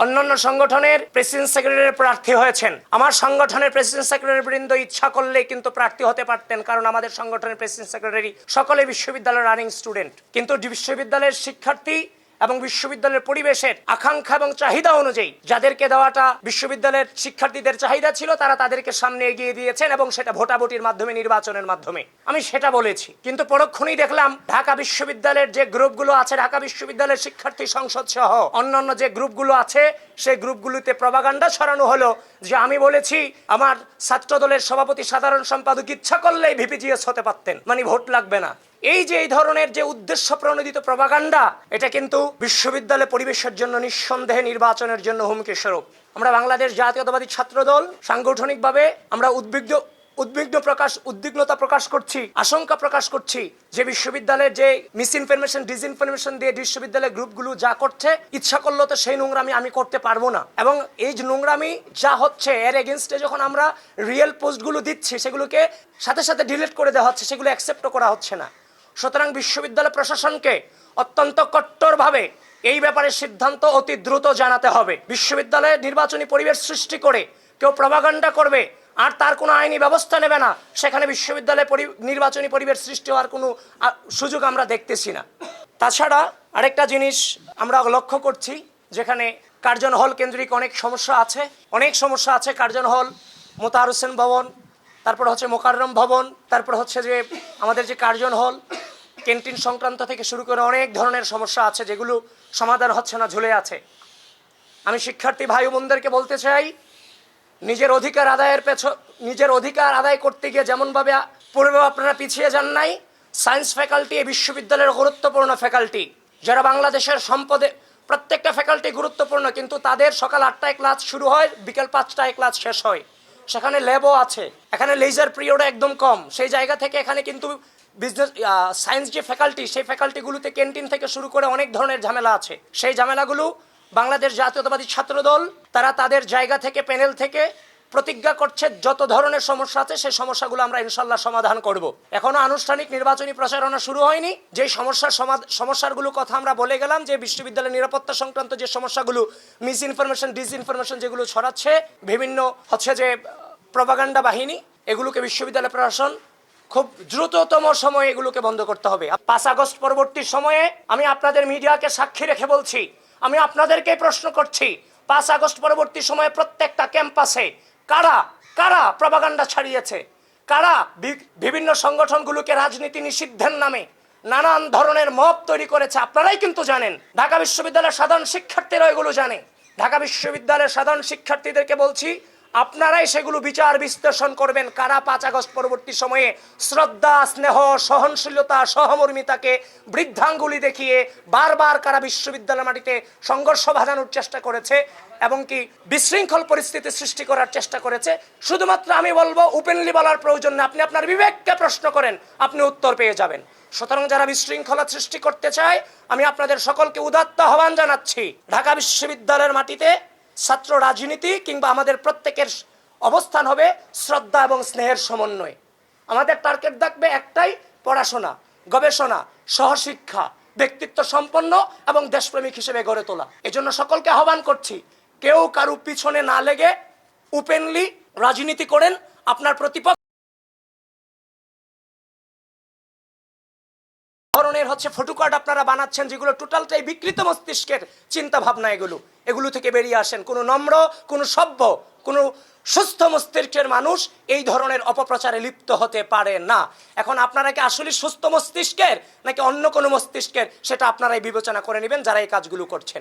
অন্যান্য সংগঠনের president secretary প্রার্থী হয়েছেন। আমার সংগঠনের প্রেসিডেন্ট সেক্রেটারি বৃন্দ ইচ্ছা করলে কিন্তু প্রার্থী হতে পারতেন, কারণ আমাদের সংগঠনের প্রেসিডেন্ট সেক্রেটারি সকলে বিশ্ববিদ্যালয়ের রানিং স্টুডেন্ট। কিন্তু বিশ্ববিদ্যালয়ের শিক্ষার্থী এবং বিশ্ববিদ্যালয়ের পরিবেশের আকাঙ্ক্ষা এবং চাহিদা অনুযায়ী যাদেরকে দেওয়াটা বিশ্ববিদ্যালয়ের শিক্ষার্থীদের চাহিদা ছিল, তারা তাদেরকে সামনে এগিয়ে দিয়েছেন এবং সেটা ভোটাভুটির মাধ্যমে, নির্বাচনের মাধ্যমে। আমি সেটা বলেছি, কিন্তু পরক্ষণেই দেখলাম ঢাকা বিশ্ববিদ্যালয়ের যে গ্রুপগুলো আছে, ঢাকা বিশ্ববিদ্যালয়ের শিক্ষার্থী সংসদ সহ অন্যান্য যে গ্রুপগুলো আছে, সেই গ্রুপগুলোতে প্রপাগান্ডা ছড়ানো হলো যে আমি বলেছি আমার ছাত্র দলের সভাপতি, সাধারণ সম্পাদক ইচ্ছা করলেই ভিপিজিএস হতে পারতেন, মানে ভোট লাগবে না। এই ধরনের যে উদ্দেশ্য প্রণোদিত প্রপাগান্ডা, এটা কিন্তু বিশ্ববিদ্যালয় পরিবেশের জন্য নিঃসন্দেহে নির্বাচনের জন্য হুমকি স্বরূপ। আমরা বাংলাদেশ জাতীয়তাবাদী ছাত্র দল সাংগঠনিকভাবে আমরা উদ্বিগ্নতা প্রকাশ করছি, আশঙ্কা প্রকাশ করছি যে বিশ্ববিদ্যালয়ের যে মিসইনফরমেশন, ডিসইনফরমেশন দিয়ে বিশ্ববিদ্যালয়ের গ্রুপগুলো যা করছে, ইচ্ছা করলেও তো সেই নোংরামি আমি করতে পারবো না। এবং এই যে নোংরামি যা হচ্ছে, এর এগেনস্টে যখন আমরা রিয়েল পোস্টগুলো দিচ্ছি, সেগুলোকে সাথে সাথে ডিলিট করে দেওয়া হচ্ছে, সেগুলো অ্যাকসেপ্টও করা হচ্ছে না। সুতরাং বিশ্ববিদ্যালয় প্রশাসনকে অত্যন্ত কট্টরভাবে এই ব্যাপারে সিদ্ধান্ত অতি দ্রুত জানাতে হবে। বিশ্ববিদ্যালয়ে নির্বাচনী পরিবেশ সৃষ্টি করে কেউ প্রপাগান্ডা করবে আর তার কোনো আইনি ব্যবস্থা নেবে না, সেখানে বিশ্ববিদ্যালয়ে নির্বাচনী পরিবেশ সৃষ্টি হওয়ার কোনো সুযোগ আমরা দেখতেছি না। তাছাড়া আরেকটা জিনিস আমরা লক্ষ্য করছি, যেখানে কার্জন হল কেন্দ্রিক অনেক সমস্যা আছে। কার্জন হল, মোতাহার হোসেন ভবন, তারপর হচ্ছে মোকাররম ভবন, তারপর হচ্ছে যে আমাদের যে কার্জন হল, ক্যান্টিন সংক্রান্ত থেকে শুরু করে অনেক ধরনের সমস্যা আছে, যেগুলো সমাধান হচ্ছে না, ঝুলে আছে। আমি শিক্ষার্থী ভাই বোনদেরকে বলতে চাই, নিজের অধিকার আদায় করতে গিয়ে যেমনভাবে পূর্বে আপনারা পিছিয়ে যান নাই, সায়েন্স ফ্যাকাল্টি এই বিশ্ববিদ্যালয়ের গুরুত্বপূর্ণ ফ্যাকাল্টি, যারা বাংলাদেশের সম্পদে, প্রত্যেকটা ফ্যাকাল্টি গুরুত্বপূর্ণ, কিন্তু তাদের সকাল 8টায় ক্লাস শুরু হয়, বিকেল 5টায় ক্লাস শেষ হয়। সেখানে ল্যাবও আছে, এখানে লেজার পিরিয়ডও একদম কম। সেই জায়গা থেকে এখানে কিন্তু বিজনেস সায়েন্স যে ফ্যাকাল্টি, সেই ফ্যাকাল্টিগুলোতে ক্যান্টিন থেকে শুরু করে অনেক ধরনের ঝামেলা আছে। সেই ঝামেলাগুলো বাংলাদেশ জাতীয়তাবাদী ছাত্র দল তারা তাদের জায়গা থেকে, প্যানেল থেকে প্রতিজ্ঞা করছে, যত ধরনের সমস্যা আছে সেই সমস্যাগুলো আমরা ইনশাল্লাহ সমাধান করব। এখনো আনুষ্ঠানিক নির্বাচনী প্রচারণা শুরু হয়নি। যে সমস্যাগুলো কথা আমরা বলে গেলাম, যে বিশ্ববিদ্যালয়ের নিরাপত্তা সংক্রান্ত যে সমস্যাগুলো, মিসইনফরমেশন, ডিসইনফরমেশন যেগুলো ছড়াচ্ছে বিভিন্ন হচ্ছে যে প্রপাগান্ডা বাহিনী, এগুলোকে বিশ্ববিদ্যালয় প্রশাসন খুব দ্রুততম সময়ে এগুলোকে বন্ধ করতে হবে। 5 আগস্ট পরবর্তী সময়ে আমি আপনাদের মিডিয়াকে সাক্ষী রেখে বলছি, আমি আপনাদেরকে প্রশ্ন করছি, 5 আগস্ট পরবর্তী সময়ে প্রত্যেকটা ক্যাম্পাসে কারা প্রপাগান্ডা ছড়িয়েছে, কারা বিভিন্ন সংগঠনগুলোকে রাজনীতি নিষিদ্ধের নামে নানান ধরনের মব তৈরি করেছে, আপনারাই কিন্তু জানেন। ঢাকা বিশ্ববিদ্যালয়ের সাধারণ শিক্ষার্থীরা এগুলো জানে। ঢাকা বিশ্ববিদ্যালয়ের সাধারণ শিক্ষার্থীদেরকে বলছি, আপনারাই সেগুলো বিচার বিশ্লেষণ করবেন, কারা 5 আগস্ট পরবর্তী সময়ে শ্রদ্ধা, স্নেহ, সহনশীলতা, সহমর্মিতাকে বৃদ্ধাঙ্গুলি দেখিয়ে বারবার কারা বিশ্ববিদ্যালয়ের মাটিতে সংঘর্ষ বাঁধানোর চেষ্টা করেছে এবং কি বিশৃঙ্খল পরিস্থিতি সৃষ্টি করার চেষ্টা করেছে। শুধুমাত্র আমি বলবো, ওপেনলি বলার প্রয়োজন না, আপনি আপনার বিবেককে প্রশ্ন করেন, আপনি উত্তর পেয়ে যাবেন। সুতরাং যারা বিশৃঙ্খলা সৃষ্টি করতে চায়, আমি আপনাদের সকলকে উদাত্ত আহ্বান জানাচ্ছি, ঢাকা বিশ্ববিদ্যালয়ের মাটিতে ছাত্র রাজনীতি কিংবা আমাদের প্রত্যেকের অবস্থান হবে শ্রদ্ধা এবং স্নেহের সমন্বয়। আমাদের টার্গেট থাকবে একটাই, পড়াশোনা, গবেষণা, সহশিক্ষা, ব্যক্তিত্ব সম্পন্ন এবং দেশপ্রেমিক হিসেবে গড়ে তোলা। এজন্য সকলকে আহ্বান করছি, কেউ কারো পিছনে না লেগে ওপেনলি রাজনীতি করেন। আপনার প্রতিপক্ষ ধরনের হচ্ছে ফটোকার্ড আপনারা বানাচ্ছেন, যেগুলো টোটালটাই বিকৃত মস্তিষ্কের চিন্তা ভাবনা, এগুলো থেকে বেরিয়ে আসেন। কোনো নম্র, কোনো সভ্য, কোনো সুস্থ মস্তিষ্কের মানুষ এই ধরনের অপপ্রচারে লিপ্ত হতে পারে না। এখন আপনারা কি আসলে সুস্থ মস্তিষ্কের নাকি অন্য কোনো মস্তিষ্কের, সেটা আপনারাই বিবেচনা করে নেবেন যারা এই কাজগুলো করছেন।